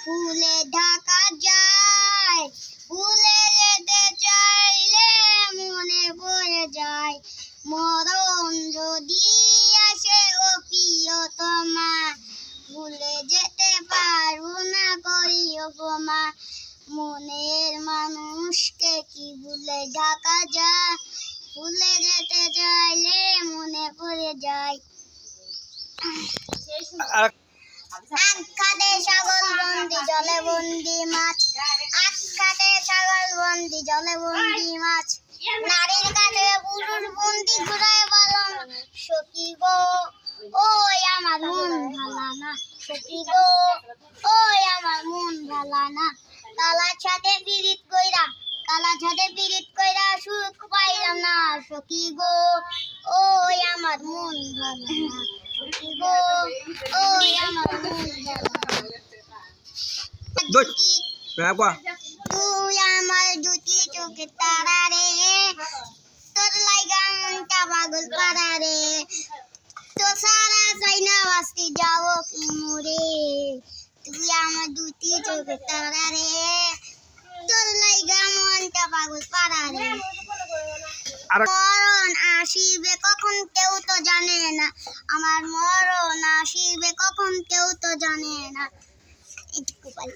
ফুলে ঢাকা যায়, ফুলে যেতে চাইলে মনে পড়ে যায় মরণ যদি আসে ও প্রিয়তমা, ভুলে যেতে পারবো না করি উপমা, মনের মানুষকে কি ভুলে ঢাকা যায়, ভুলে যেতে চাইলে মনে পড়ে যায়। আখ্যাতে সাগর বন্দি জলে বন্দি মাছ, আখ্যাতে সাগর বন্দি জলে বন্দি মাছ, নারীর কাছে পুরুষ বন্দি ঘুরায় বলম সখী গো, ওই আমার মন ভালা না, সখী গো ওই আমার মন ভালা না, কালার সাথে পিরিত কইরা, কালার সাথে পিরিত কইরা সুখ পাইলাম না, সখী গো ওই আমার মন ভালা না, সখী গো ওই আমার মন ভালা না। তুই আমার দুটি চোখে তারা রে, তোর লাইগা মনটা পাগল পারা রে, তো সারা চাই না বাঁচতে যাবো কি মরে, তুই আমার দুটি চোখে তারা রে, তোর লাইগা মনটা পাগল পারা রে। মরণ আসিবে কখন কেউ তো জানে না, আমার মরণ আসিবে কখন কেউ তো জানে না। এটুকু পারি।